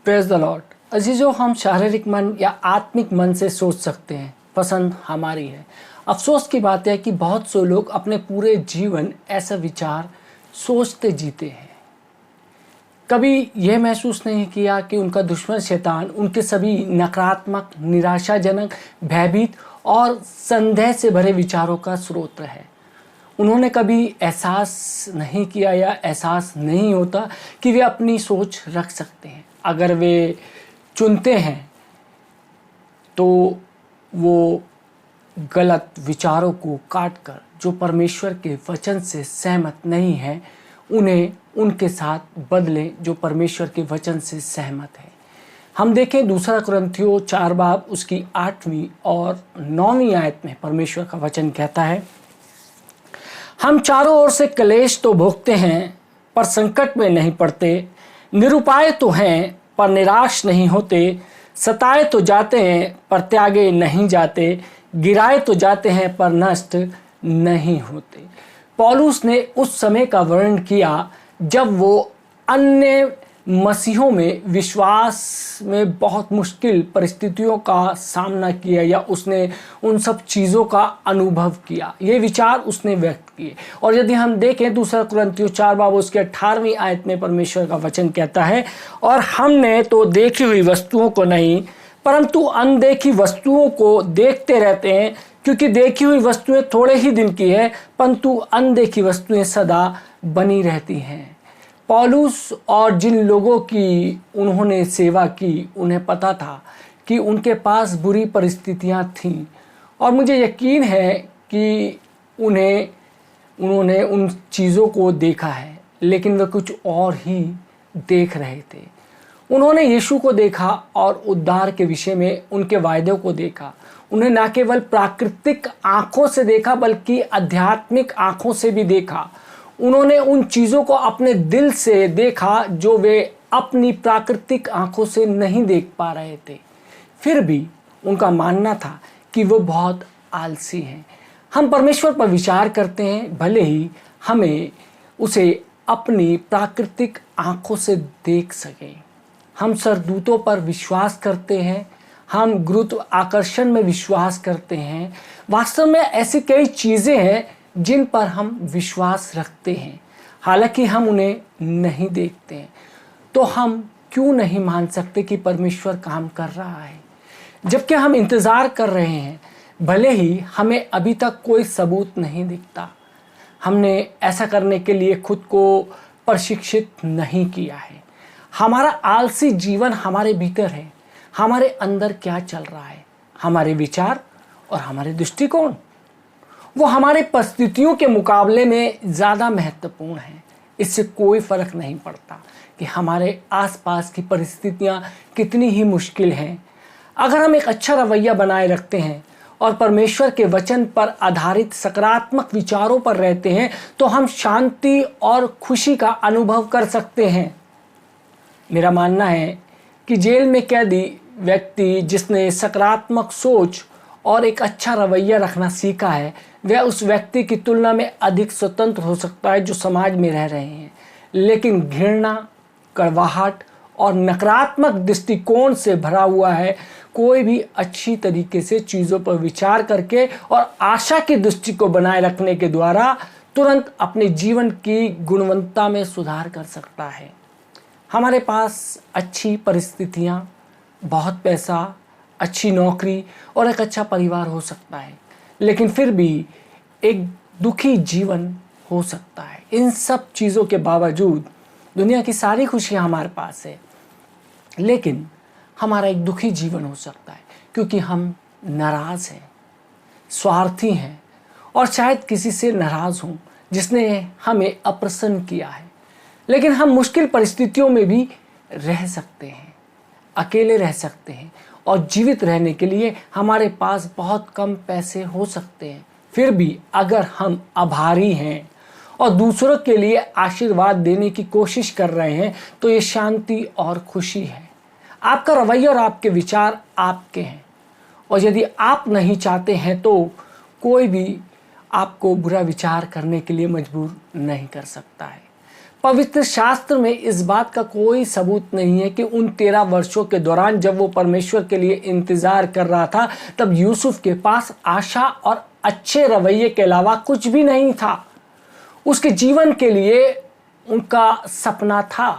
Praise the Lord. अजीजों, हम शारीरिक मन या आत्मिक मन से सोच सकते हैं, पसंद हमारी है। अफसोस की बात है कि बहुत से लोग अपने पूरे जीवन ऐसा विचार सोचते जीते हैं। कभी यह महसूस नहीं किया कि उनका दुश्मन शैतान उनके सभी नकारात्मक, निराशाजनक, भयभीत और संदेह से भरे विचारों का स्रोत है। उन्होंने कभी एहसास नहीं किया या एहसास नहीं होता कि वे अपनी सोच रख सकते हैं। अगर वे चुनते हैं तो वो गलत विचारों को काटकर जो परमेश्वर के वचन से सहमत नहीं है, उन्हें उनके साथ बदलें जो परमेश्वर के वचन से सहमत है। हम देखें दूसरा कुरिन्थियों 4 बाब उसकी 8वीं और 9वीं आयत में परमेश्वर का वचन कहता है, हम चारों ओर से क्लेश तो भोगते हैं पर संकट में नहीं पड़ते, निरुपाय तो हैं पर निराश नहीं होते, सताए तो जाते हैं पर त्यागे नहीं जाते, गिराए तो जाते हैं पर नष्ट नहीं होते। पौलुस ने उस समय का वर्णन किया जब वो अन्य मसीहों में विश्वास में बहुत मुश्किल परिस्थितियों का सामना किया या उसने उन सब चीज़ों का अनुभव किया। ये विचार उसने व्यक्त किए। और यदि हम देखें दूसरा कुरिन्थियों 4 बाब उसके 18वीं आयत में परमेश्वर का वचन कहता है, और हमने तो देखी हुई वस्तुओं को नहीं परंतु अनदेखी वस्तुओं को देखते रहते हैं, क्योंकि देखी हुई वस्तुएं थोड़े ही दिन की है परंतु अनदेखी वस्तुएं सदा बनी रहती हैं। पौलुस और जिन लोगों की उन्होंने सेवा की, उन्हें पता था कि उनके पास बुरी परिस्थितियां थीं, और मुझे यकीन है कि उन्होंने उन चीज़ों को देखा है, लेकिन वे कुछ और ही देख रहे थे। उन्होंने यीशु को देखा और उद्धार के विषय में उनके वायदों को देखा। उन्हें न केवल प्राकृतिक आँखों से देखा बल्कि आध्यात्मिक आँखों से भी देखा। उन्होंने उन चीज़ों को अपने दिल से देखा जो वे अपनी प्राकृतिक आँखों से नहीं देख पा रहे थे। फिर भी उनका मानना था कि वो बहुत आलसी हैं। हम परमेश्वर पर विचार करते हैं, भले ही हमें उसे अपनी प्राकृतिक आँखों से देख सकें। हम सरदूतों पर विश्वास करते हैं, हम गुरुत्वाकर्षण में विश्वास करते हैं। वास्तव में ऐसी कई चीज़ें हैं जिन पर हम विश्वास रखते हैं, हालांकि हम उन्हें नहीं देखते हैं। तो हम क्यों नहीं मान सकते कि परमेश्वर काम कर रहा है, जबकि हम इंतज़ार कर रहे हैं, भले ही हमें अभी तक कोई सबूत नहीं दिखता। हमने ऐसा करने के लिए खुद को प्रशिक्षित नहीं किया है। हमारा आलसी जीवन हमारे भीतर है। हमारे अंदर क्या चल रहा है? हमारे विचार और हमारे दृष्टिकोण, वो हमारे परिस्थितियों के मुकाबले में ज़्यादा महत्वपूर्ण है। इससे कोई फ़र्क नहीं पड़ता कि हमारे आसपास की परिस्थितियाँ कितनी ही मुश्किल हैं। अगर हम एक अच्छा रवैया बनाए रखते हैं और परमेश्वर के वचन पर आधारित सकारात्मक विचारों पर रहते हैं, तो हम शांति और खुशी का अनुभव कर सकते हैं। मेरा मानना है कि जेल में कैदी व्यक्ति जिसने सकारात्मक सोच और एक अच्छा रवैया रखना सीखा है, वह उस व्यक्ति की तुलना में अधिक स्वतंत्र हो सकता है जो समाज में रह रहे हैं। लेकिन घृणा, कड़वाहट और नकारात्मक दृष्टिकोण से भरा हुआ है कोई भी अच्छी तरीके से चीज़ों पर विचार करके और आशा की दृष्टि को बनाए रखने के द्वारा तुरंत अपने जीवन की गुणवत्ता में सुधार कर सकता है। हमारे पास अच्छी परिस्थितियाँ, बहुत पैसा, अच्छी नौकरी और एक अच्छा परिवार हो सकता है, लेकिन फिर भी एक दुखी जीवन हो सकता है। इन सब चीज़ों के बावजूद दुनिया की सारी खुशियाँ हमारे पास है, लेकिन हमारा एक दुखी जीवन हो सकता है क्योंकि हम नाराज़ हैं, स्वार्थी हैं और शायद किसी से नाराज़ हों जिसने हमें अप्रसन्न किया है। लेकिन हम मुश्किल परिस्थितियों में भी रह सकते हैं, अकेले रह सकते हैं, और जीवित रहने के लिए हमारे पास बहुत कम पैसे हो सकते हैं। फिर भी अगर हम आभारी हैं और दूसरों के लिए आशीर्वाद देने की कोशिश कर रहे हैं, तो ये शांति और खुशी है। आपका रवैया और आपके विचार आपके हैं, और यदि आप नहीं चाहते हैं तो कोई भी आपको बुरा विचार करने के लिए मजबूर नहीं कर सकता है। पवित्र शास्त्र में इस बात का कोई सबूत नहीं है कि उन 13 वर्षों के दौरान जब वो परमेश्वर के लिए इंतजार कर रहा था तब यूसुफ के पास आशा और अच्छे रवैये के अलावा कुछ भी नहीं था। उसके जीवन के लिए उनका सपना था।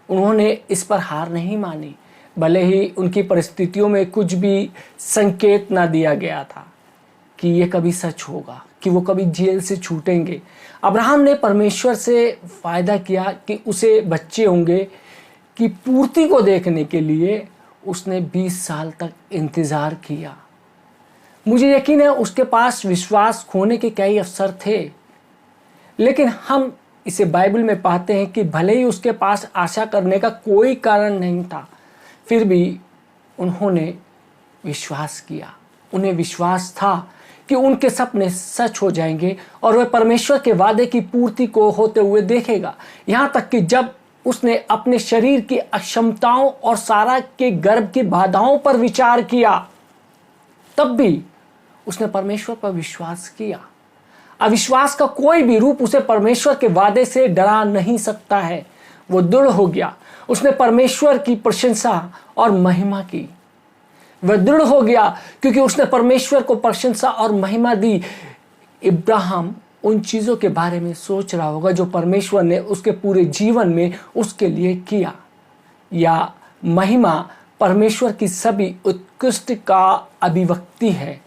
उन्होंने इस पर हार नहीं मानी, भले ही उनकी परिस्थितियों में कुछ भी संकेत ना दिया गया था कि ये कभी सच होगा, कि वो कभी जेल से छूटेंगे। अब्राहम ने परमेश्वर से वायदा किया कि उसे बच्चे होंगे, कि पूर्ति को देखने के लिए उसने 20 साल तक इंतज़ार किया। मुझे यकीन है उसके पास विश्वास खोने के कई अवसर थे, लेकिन हम इसे बाइबल में पाते हैं कि भले ही उसके पास आशा करने का कोई कारण नहीं था, फिर भी उन्होंने विश्वास किया। उन्हें विश्वास था कि उनके सपने सच हो जाएंगे और वह परमेश्वर के वादे की पूर्ति को होते हुए देखेगा। यहाँ तक कि जब उसने अपने शरीर की अक्षमताओं और सारा के गर्भ की बाधाओं पर विचार किया, तब भी उसने परमेश्वर पर विश्वास किया। अविश्वास का कोई भी रूप उसे परमेश्वर के वादे से डरा नहीं सकता है। वो दृढ़ हो गया। उसने परमेश्वर की प्रशंसा और महिमा की। वह दृढ़ हो गया क्योंकि उसने परमेश्वर को प्रशंसा और महिमा दी। इब्राहिम उन चीज़ों के बारे में सोच रहा होगा जो परमेश्वर ने उसके पूरे जीवन में उसके लिए किया। या महिमा परमेश्वर की सभी उत्कृष्ट का अभिव्यक्ति है।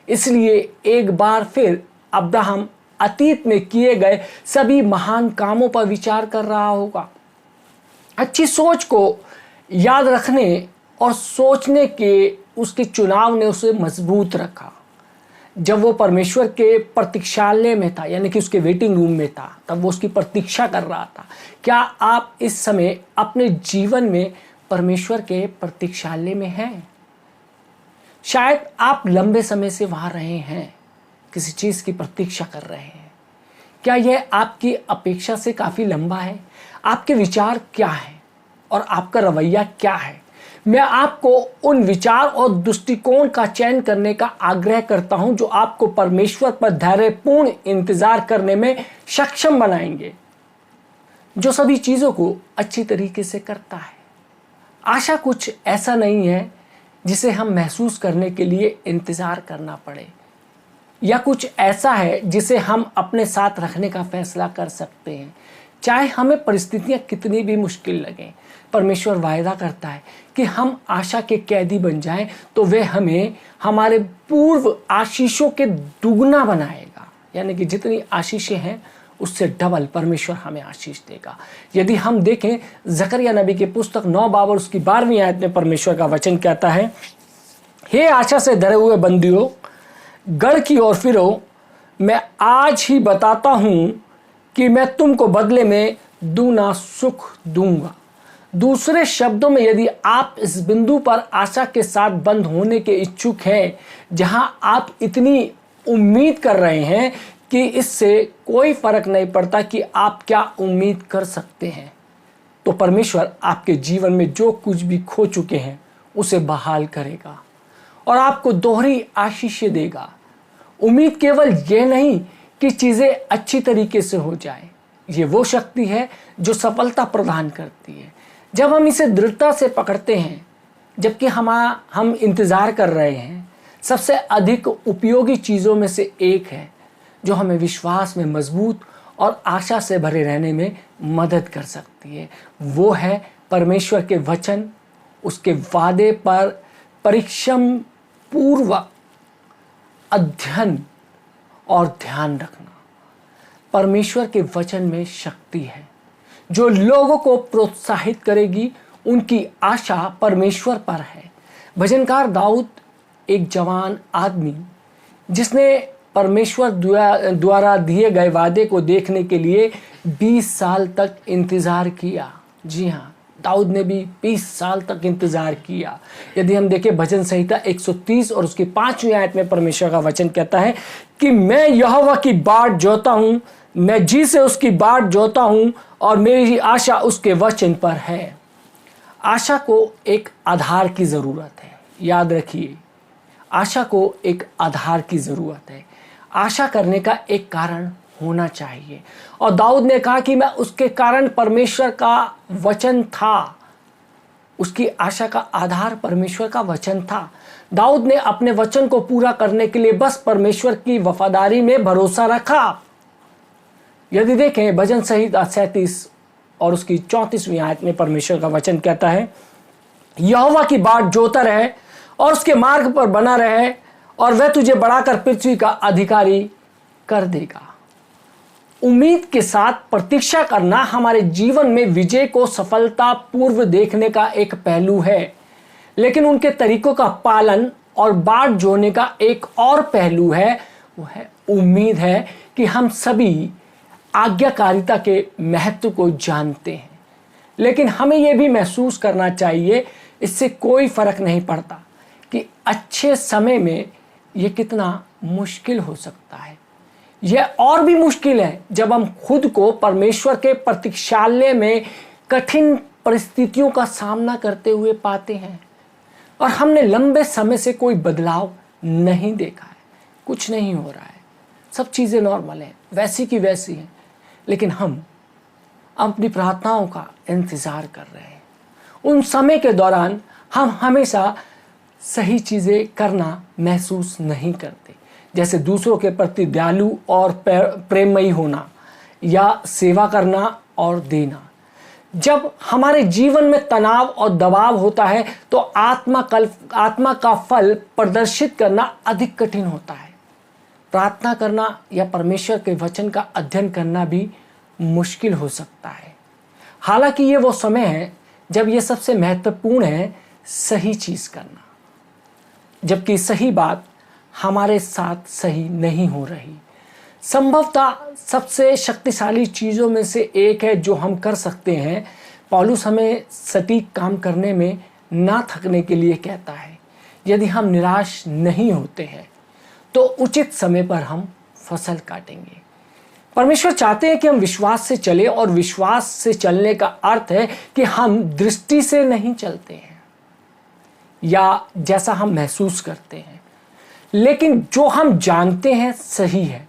इसलिए एक बार फिर अब्राहम अतीत में किए गए सभी महान कामों पर विचार कर रहा होगा। अच्छी सोच को याद रखने और सोचने के उसके चुनाव ने उसे मजबूत रखा। जब वो परमेश्वर के प्रतीक्षालय में था, यानी कि उसके वेटिंग रूम में था, तब वो उसकी प्रतीक्षा कर रहा था। क्या आप इस समय अपने जीवन में परमेश्वर के प्रतीक्षालय में हैं? शायद आप लंबे समय से वहां रहे हैं, किसी चीज की प्रतीक्षा कर रहे हैं। क्या यह आपकी अपेक्षा से काफी लंबा है? आपके विचार क्या हैं और आपका रवैया क्या है? मैं आपको उन विचार और दृष्टिकोण का चयन करने का आग्रह करता हूं जो आपको परमेश्वर पर धैर्यपूर्ण इंतजार करने में सक्षम बनाएंगे, जो सभी चीजों को अच्छी तरीके से करता है। आशा कुछ ऐसा नहीं है जिसे हम महसूस करने के लिए इंतजार करना पड़े, या कुछ ऐसा है जिसे हम अपने साथ रखने का फैसला कर सकते हैं, चाहे हमें परिस्थितियां कितनी भी मुश्किल लगें। परमेश्वर वायदा करता है कि हम आशा के कैदी बन जाएं तो वह हमें हमारे पूर्व आशीषों के दुगना बनाएगा, यानी कि जितनी आशीषें हैं उससे डबल परमेश्वर हमें आशीष देगा। यदि हम देखें जकरिया नबी की पुस्तक 9 बाब और उसकी 12वीं आयत में परमेश्वर का वचन कहता है, हे आशा से धरे हुए बंदियों, गढ़ की ओर फिरो, मैं आज ही बताता हूं कि मैं तुमको बदले में दूना सुख दूंगा। दूसरे शब्दों में, यदि आप इस बिंदु पर आशा के साथ बंद होने के इच्छुक हैं, जहां आप इतनी उम्मीद कर रहे हैं कि इससे कोई फर्क नहीं पड़ता कि आप क्या उम्मीद कर सकते हैं, तो परमेश्वर आपके जीवन में जो कुछ भी खो चुके हैं उसे बहाल करेगा और आपको दोहरी आशीषें देगा। उम्मीद केवल ये नहीं कि चीज़ें अच्छी तरीके से हो जाए, ये वो शक्ति है जो सफलता प्रदान करती है। जब हम इसे दृढ़ता से पकड़ते हैं, जबकि हम इंतज़ार कर रहे हैं, सबसे अधिक उपयोगी चीज़ों में से एक है जो हमें विश्वास में मजबूत और आशा से भरे रहने में मदद कर सकती है। वो है परमेश्वर के वचन, उसके वादे पर परिश्रम पूर्वक अध्ययन और ध्यान रखना। परमेश्वर के वचन में शक्ति है जो लोगों को प्रोत्साहित करेगी। उनकी आशा परमेश्वर पर है। भजनकार दाऊद एक जवान आदमी जिसने परमेश्वर द्वारा दिए गए वादे को देखने के लिए 20 साल तक इंतज़ार किया। जी हाँ, दाऊद ने भी 20 साल तक इंतज़ार किया। यदि हम देखें भजन संहिता 130 और उसकी 5वीं आयत में परमेश्वर का वचन कहता है कि मैं यहोवा की बाट जोता हूँ, मैं जी से उसकी बाट जोता हूँ और मेरी आशा उसके वचन पर है। आशा को एक आधार की ज़रूरत है। याद रखिए, आशा को एक आधार की ज़रूरत है। आशा करने का एक कारण होना चाहिए। और दाऊद ने कहा कि मैं उसके कारण परमेश्वर का वचन था, उसकी आशा का आधार परमेश्वर का वचन था। दाऊद ने अपने वचन को पूरा करने के लिए बस परमेश्वर की वफादारी में भरोसा रखा। यदि देखें भजन संहिता 37 और उसकी 34वीं आयत में परमेश्वर का वचन कहता है, यहोवा की बाट जोता रहे और उसके मार्ग पर बना रहे, और वह तुझे बढ़ाकर पृथ्वी का अधिकारी कर देगा। उम्मीद के साथ प्रतीक्षा करना हमारे जीवन में विजय को सफलता पूर्व देखने का एक पहलू है, लेकिन उनके तरीकों का पालन और बाट जोड़ने का एक और पहलू है, वो है उम्मीद है कि हम सभी आज्ञाकारिता के महत्व को जानते हैं, लेकिन हमें यह भी महसूस करना चाहिए, इससे कोई फर्क नहीं पड़ता कि अच्छे समय में यह कितना मुश्किल हो सकता है। यह और भी मुश्किल है जब हम खुद को परमेश्वर के प्रतीक्षालय में कठिन परिस्थितियों का सामना करते हुए पाते हैं और हमने लंबे समय से कोई बदलाव नहीं देखा है, कुछ नहीं हो रहा है, सब चीज़ें नॉर्मल हैं, वैसी की वैसी हैं, लेकिन हम अपनी प्रार्थनाओं का इंतज़ार कर रहे हैं। उन समय के दौरान हम हमेशा सही चीज़ें करना महसूस नहीं करते, जैसे दूसरों के प्रति दयालु और प्रेममयी होना या सेवा करना और देना। जब हमारे जीवन में तनाव और दबाव होता है तो आत्मा का फल प्रदर्शित करना अधिक कठिन होता है। प्रार्थना करना या परमेश्वर के वचन का अध्ययन करना भी मुश्किल हो सकता है। हालांकि ये वो समय है जब ये सबसे महत्वपूर्ण है, सही चीज़ करना, जबकि सही बात हमारे साथ सही नहीं हो रही। संभवतः सबसे शक्तिशाली चीज़ों में से एक है जो हम कर सकते हैं। पौलुस हमें सटीक काम करने में ना थकने के लिए कहता है। यदि हम निराश नहीं होते हैं तो उचित समय पर हम फसल काटेंगे। परमेश्वर चाहते हैं कि हम विश्वास से चलें, और विश्वास से चलने का अर्थ है कि हम दृष्टि से नहीं चलते हैं या जैसा हम महसूस करते हैं, लेकिन जो हम जानते हैं सही है।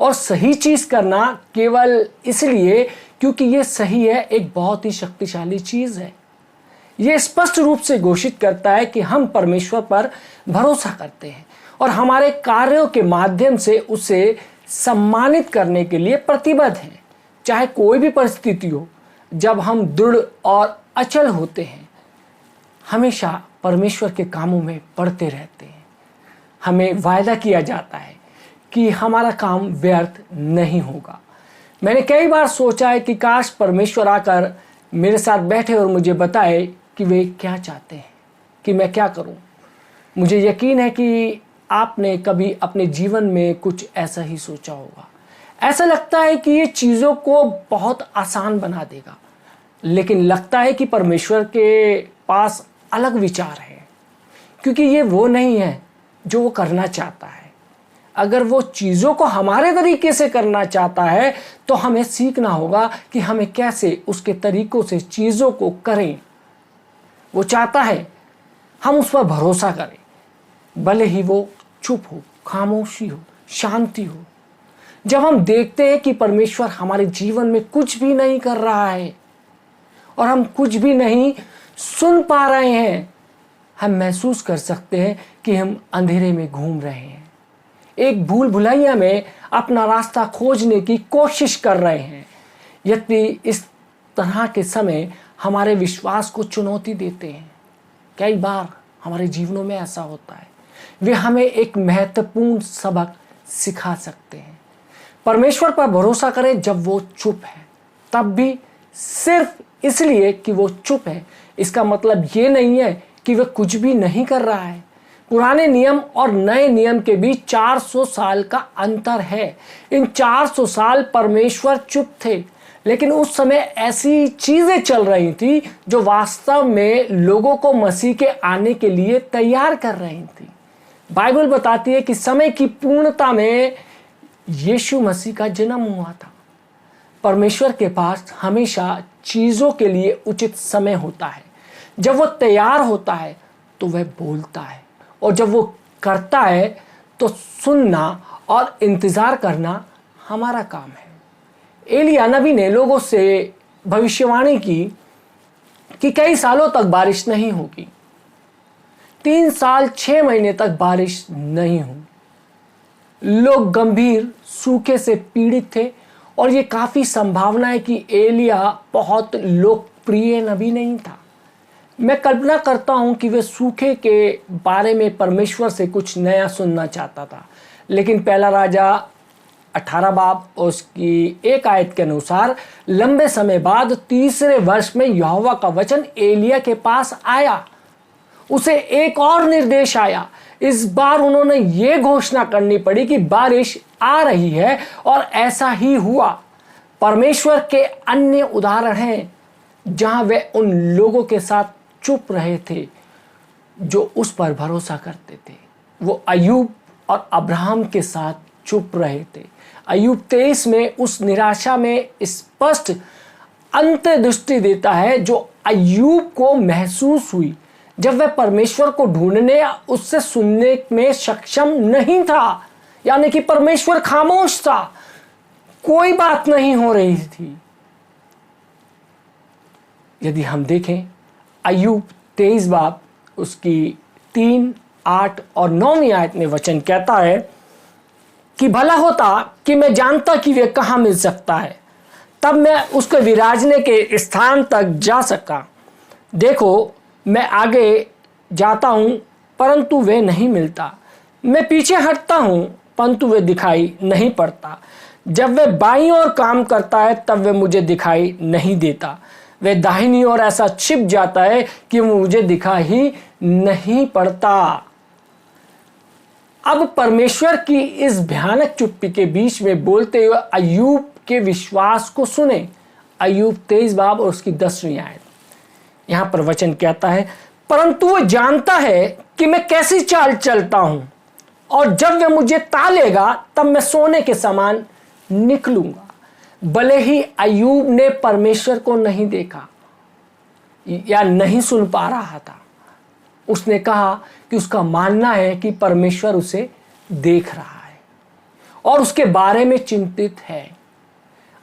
और सही चीज़ करना केवल इसलिए क्योंकि ये सही है एक बहुत ही शक्तिशाली चीज़ है। ये स्पष्ट रूप से घोषित करता है कि हम परमेश्वर पर भरोसा करते हैं और हमारे कार्यों के माध्यम से उसे सम्मानित करने के लिए प्रतिबद्ध हैं। चाहे कोई भी परिस्थिति हो, जब हम दृढ़ और अचल होते हैं, हमेशा परमेश्वर के कामों में बढ़ते रहते हैं। हमें वायदा किया जाता है कि हमारा काम व्यर्थ नहीं होगा। मैंने कई बार सोचा है कि काश परमेश्वर आकर मेरे साथ बैठे और मुझे बताए कि वे क्या चाहते हैं, कि मैं क्या करूं। मुझे यकीन है कि आपने कभी अपने जीवन में कुछ ऐसा ही सोचा होगा। ऐसा लगता है कि ये चीज़ों को बहुत आसान बना देगा, लेकिन लगता है कि परमेश्वर के पास अलग विचार है, क्योंकि ये वो नहीं है जो वो करना चाहता है। अगर वो चीज़ों को हमारे तरीके से करना चाहता है तो हमें सीखना होगा कि हमें कैसे उसके तरीकों से चीज़ों को करें। वो चाहता है हम उस पर भरोसा करें, भले ही वो चुप हो, खामोशी हो, शांति हो। जब हम देखते हैं कि परमेश्वर हमारे जीवन में कुछ भी नहीं कर रहा है और हम कुछ भी नहीं सुन पा रहे हैं, हम महसूस कर सकते हैं कि हम अंधेरे में घूम रहे हैं, एक भूल भुलैया में अपना रास्ता खोजने की कोशिश कर रहे हैं। यद्यपि इस तरह के समय हमारे विश्वास को चुनौती देते हैं। कई बार हमारे जीवनों में ऐसा होता है, वे हमें एक महत्वपूर्ण सबक सिखा सकते हैं। परमेश्वर पर भरोसा करें जब वो चुप है, तब भी सिर्फ इसलिए कि वो चुप है, इसका मतलब ये नहीं है कि वह कुछ भी नहीं कर रहा है। पुराने नियम और नए नियम के बीच 400 साल का अंतर है। इन 400 साल परमेश्वर चुप थे, लेकिन उस समय ऐसी चीजें चल रही थी जो वास्तव में लोगों को मसीह के आने के लिए तैयार कर रही थी। बाइबल बताती है कि समय की पूर्णता में यीशु मसीह का जन्म हुआ था। परमेश्वर के पास हमेशा चीज़ों के लिए उचित समय होता है। जब वो तैयार होता है तो वह बोलता है, और जब वो करता है तो सुनना और इंतज़ार करना हमारा काम है। एलिया नबी ने लोगों से भविष्यवाणी की कि कई सालों तक बारिश नहीं होगी। 3 साल 6 महीने तक बारिश नहीं हुई। लोग गंभीर सूखे से पीड़ित थे और ये काफ़ी संभावना है कि एलिया बहुत लोकप्रिय नबी नहीं था। मैं कल्पना करता हूं कि वे सूखे के बारे में परमेश्वर से कुछ नया सुनना चाहता था। लेकिन पहला राजा 18 बाब उसकी 1 आयत के अनुसार लंबे समय बाद 3रे वर्ष में यहोवा का वचन एलिया के पास आया। उसे एक और निर्देश आया। इस बार उन्होंने ये घोषणा करनी पड़ी कि बारिश आ रही है और ऐसा ही हुआ। परमेश्वर के अन्य उदाहरण हैं जहां वे उन लोगों के साथ चुप रहे थे जो उस पर भरोसा करते थे। वो अय्यूब और अब्राहम के साथ चुप रहे थे। अय्यूब 23 में उस निराशा में स्पष्ट अंतर्दृष्टि देता है जो अय्यूब को महसूस हुई जब वह परमेश्वर को ढूंढने या उससे सुनने में सक्षम नहीं था। यानी कि परमेश्वर खामोश था, कोई बात नहीं हो रही थी। यदि हम देखें अय्यूब 23 बाब उसकी 3, 8 और 9वीं आयत में वचन कहता है कि भला होता कि मैं जानता कि वे कहाँ मिल सकता है, तब मैं उसके विराजने के स्थान तक जा सका। देखो मैं आगे जाता हूँ परंतु वे नहीं मिलता, मैं पीछे हटता हूँ परंतु वे दिखाई नहीं पड़ता। जब वे बाईं ओर काम करता है तब वे मुझे दिखाई नहीं देता। वे दाहिनी ओर ऐसा छिप जाता है कि वो मुझे दिखाई ही नहीं पड़ता। अब परमेश्वर की इस भयानक चुप्पी के बीच में बोलते हुए अय्यूब के विश्वास को सुने। अय्यूब 23 बाब और उसकी 10वीं आयत। यहां पर वचन कहता है, परंतु वो जानता है कि मैं कैसी चाल चलता हूं और जब वह मुझे तालेगा तब मैं सोने के समान निकलूंगा। भले ही अय्यूब ने परमेश्वर को नहीं देखा या नहीं सुन पा रहा था, उसने कहा कि उसका मानना है कि परमेश्वर उसे देख रहा है और उसके बारे में चिंतित है।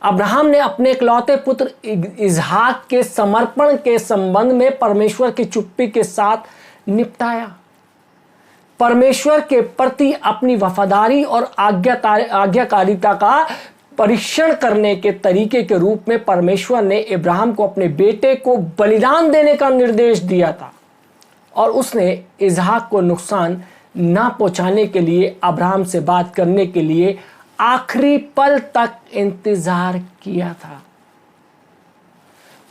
अब्राहम ने अपने इकलौते पुत्र इसहाक के समर्पण के संबंध में परमेश्वर की चुप्पी के साथ निपटाया। परमेश्वर के प्रति अपनी वफादारी और आज्ञाकारिता का परीक्षण करने के तरीके के रूप में परमेश्वर ने इब्राहिम को अपने बेटे को बलिदान देने का निर्देश दिया था और उसने इसहाक को नुकसान ना पहुंचाने के लिए अब्राहम से बात करने के लिए आखिरी पल तक इंतजार किया था।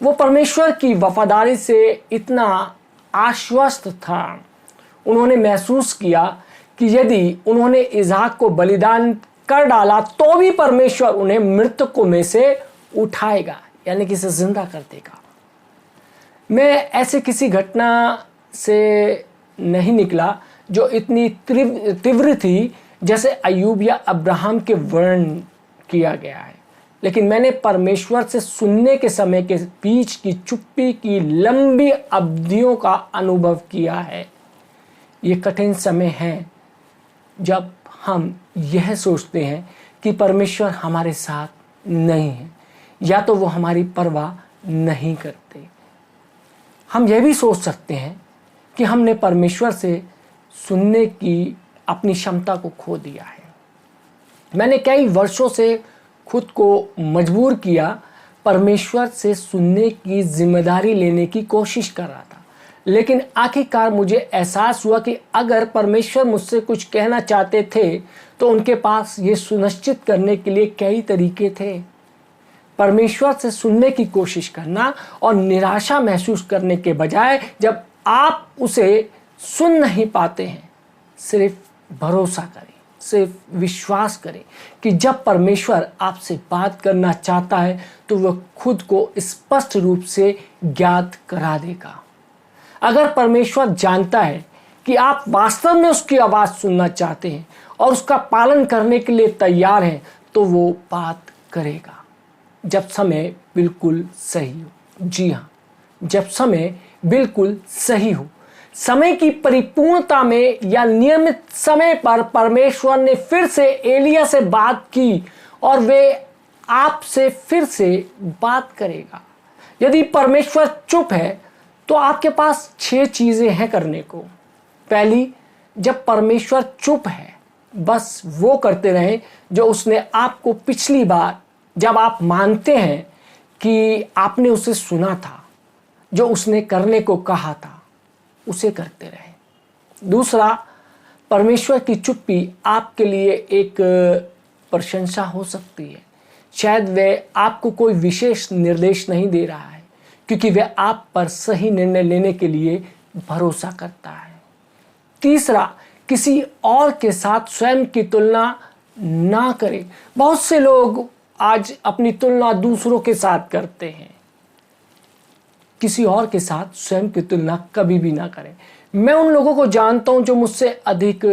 वो परमेश्वर की वफादारी से इतना आश्वस्त था। उन्होंने महसूस किया कि यदि उन्होंने इसहाक को बलिदान कर डाला तो भी परमेश्वर उन्हें मृतकों में से उठाएगा, यानी कि इसे जिंदा कर देगा। मैं ऐसे किसी घटना से नहीं निकला जो इतनी तीव्र थी जैसे अय्यूब या अब्राहम के वर्णन किया गया है, लेकिन मैंने परमेश्वर से सुनने के समय के बीच की चुप्पी की लंबी अवधियों का अनुभव किया है। ये कठिन समय है जब हम यह सोचते हैं कि परमेश्वर हमारे साथ नहीं है या तो वो हमारी परवाह नहीं करते। हम यह भी सोच सकते हैं कि हमने परमेश्वर से सुनने की अपनी क्षमता को खो दिया है। मैंने कई वर्षों से खुद को मजबूर किया परमेश्वर से सुनने की जिम्मेदारी लेने की कोशिश कर रहा था, लेकिन आखिरकार मुझे एहसास हुआ कि अगर परमेश्वर मुझसे कुछ कहना चाहते थे तो उनके पास ये सुनिश्चित करने के लिए कई तरीके थे। परमेश्वर से सुनने की कोशिश करना और निराशा महसूस करने के बजाय जब आप उसे सुन नहीं पाते हैं, सिर्फ भरोसा करें, सिर्फ विश्वास करें कि जब परमेश्वर आपसे बात करना चाहता है तो वह खुद को स्पष्ट रूप से ज्ञात करा देगा। अगर परमेश्वर जानता है कि आप वास्तव में उसकी आवाज़ सुनना चाहते हैं और उसका पालन करने के लिए तैयार हैं तो वो बात करेगा जब समय बिल्कुल सही हो। जी हाँ, जब समय बिल्कुल सही हो। समय की परिपूर्णता में या नियमित समय पर परमेश्वर ने फिर से एलिया से बात की और वे आपसे फिर से बात करेगा। यदि परमेश्वर चुप है तो आपके पास 6 चीजें हैं करने को। पहली, जब परमेश्वर चुप है बस वो करते रहें जो उसने आपको पिछली बार, जब आप मानते हैं कि आपने उसे सुना था, जो उसने करने को कहा था, उसे करते रहें। दूसरा, परमेश्वर की चुप्पी आपके लिए एक प्रशंसा हो सकती है। शायद वह आपको कोई विशेष निर्देश नहीं दे रहा है, क्योंकि वह आप पर सही निर्णय लेने के लिए भरोसा करता है। तीसरा, किसी और के साथ स्वयं की तुलना ना करें। बहुत से लोग आज अपनी तुलना दूसरों के साथ करते हैं। किसी और के साथ स्वयं की तुलना कभी भी ना करें। मैं उन लोगों को जानता हूं जो मुझसे अधिक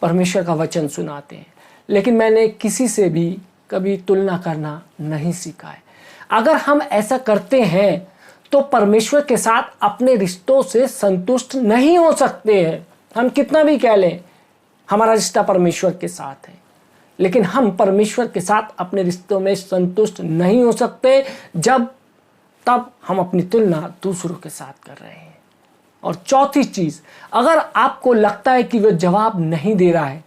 परमेश्वर का वचन सुनाते हैं, लेकिन मैंने किसी से भी कभी तुलना करना नहीं सीखा है। अगर हम ऐसा करते हैं तो परमेश्वर के साथ अपने रिश्तों से संतुष्ट नहीं हो सकते हैं। हम कितना भी कह लें हमारा रिश्ता परमेश्वर के साथ है, लेकिन हम परमेश्वर के साथ अपने रिश्तों में संतुष्ट नहीं हो सकते तब हम अपनी तुलना दूसरों के साथ कर रहे हैं। और चौथी चीज, अगर आपको लगता है कि वह जवाब नहीं दे रहा है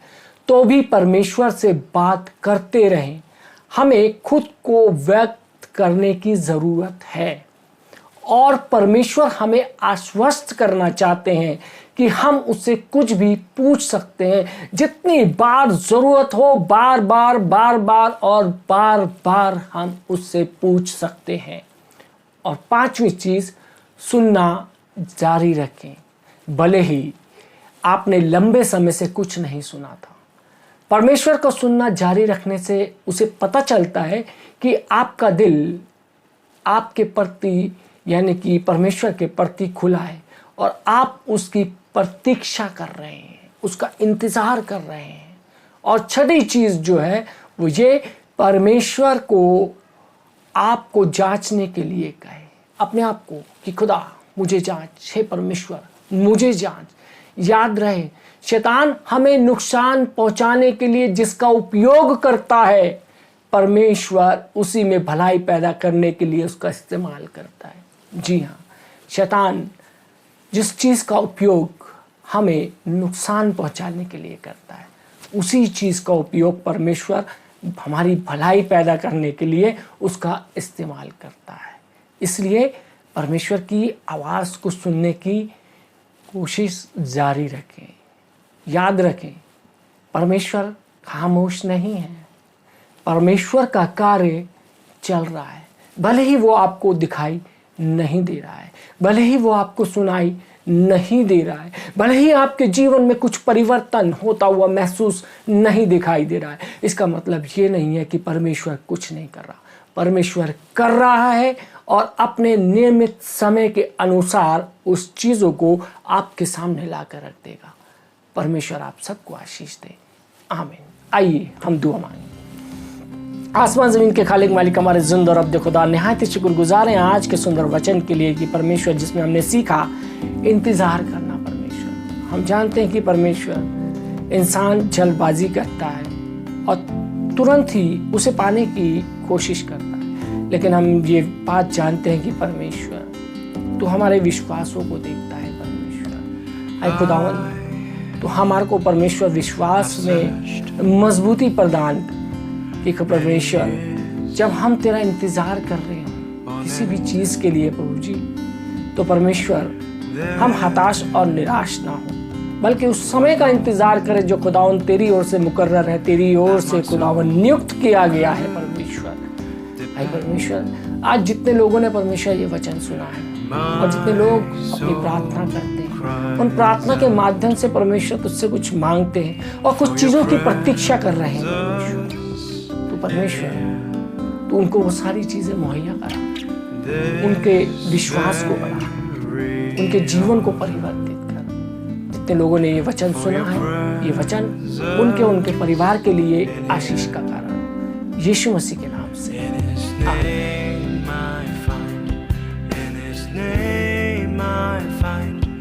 तो भी परमेश्वर से बात करते रहें। हमें खुद को व्यक्त करने की जरूरत है और परमेश्वर हमें आश्वस्त करना चाहते हैं कि हम उससे कुछ भी पूछ सकते हैं। जितनी बार जरूरत हो, बार बार हम उससे पूछ सकते हैं। और पांचवी चीज, सुनना जारी रखें, भले ही आपने लंबे समय से कुछ नहीं सुना था। परमेश्वर को सुनना जारी रखने से उसे पता चलता है कि आपका दिल आपके प्रति, यानी कि परमेश्वर के प्रति खुला है और आप उसकी प्रतीक्षा कर रहे हैं, उसका इंतजार कर रहे हैं। और छठी चीज जो है वो ये, परमेश्वर को आपको जांचने के लिए कहे, अपने आप को कि खुदा मुझे जांच, हे परमेश्वर मुझे जांच। याद रहे, शैतान हमें नुकसान पहुंचाने के लिए जिसका उपयोग करता है, परमेश्वर उसी में भलाई पैदा करने के लिए उसका इस्तेमाल करता है। जी हाँ, शैतान जिस चीज का उपयोग हमें नुकसान पहुंचाने के लिए करता है, उसी चीज का उपयोग परमेश्वर हमारी भलाई पैदा करने के लिए उसका इस्तेमाल करता है। इसलिए परमेश्वर की आवाज़ को सुनने की कोशिश जारी रखें। याद रखें, परमेश्वर खामोश नहीं है। परमेश्वर का कार्य चल रहा है, भले ही वो आपको दिखाई नहीं दे रहा है, भले ही वो आपको सुनाई नहीं दे रहा है, भले ही आपके जीवन में कुछ परिवर्तन होता हुआ महसूस नहीं दिखाई दे रहा है। इसका मतलब ये नहीं है कि परमेश्वर कुछ नहीं कर रहा। परमेश्वर कर रहा है और अपने नियमित समय के अनुसार उस चीज़ों को आपके सामने ला कर रख देगा। परमेश्वर आप सबको आशीष दे, आमीन। आइए हम दुआ मांगें। आसमान जमीन के खालिक मालिक हमारे जिंदा और अब्द खुदा, निहायत ही शुक्रगुजार हैं आज के सुंदर वचन के लिए कि परमेश्वर जिसमें हमने सीखा इंतजार करना। परमेश्वर, हम जानते हैं कि परमेश्वर, इंसान जल्दबाजी करता है और तुरंत ही उसे पाने की कोशिश करता है, लेकिन हम ये बात जानते हैं कि परमेश्वर तू हमारे विश्वासों को देखता है। परमेश्वर आए खुदावन, तो हमारे को परमेश्वर विश्वास में मजबूती प्रदान कर। एक परमेश्वर, जब हम तेरा इंतजार कर रहे हो किसी भी चीज के लिए प्रभु जी, तो परमेश्वर हम हताश और निराश ना हो, बल्कि उस समय का इंतजार करें जो खुदावन तेरी ओर से मुकर्रर है, तेरी ओर से खुदावन नियुक्त किया गया है। परमेश्वर आए परमेश्वर, आज जितने लोगों ने परमेश्वर ये वचन सुना है और जितने लोग अपनी प्रार्थना करते हैं, उन प्रार्थना के माध्यम से परमेश्वर तुझसे कुछ मांगते हैं और कुछ चीजों की प्रतीक्षा कर रहे हैं। परमेश्वर तू उनको वो सारी चीजें मुहैया करा, उनके विश्वास को बढ़ा, उनके जीवन को परिवर्तित कर। जितने लोगों ने ये वचन सुना है, ये वचन उनके परिवार के लिए आशीष का कारण, यीशु मसीह के नाम से आमीन।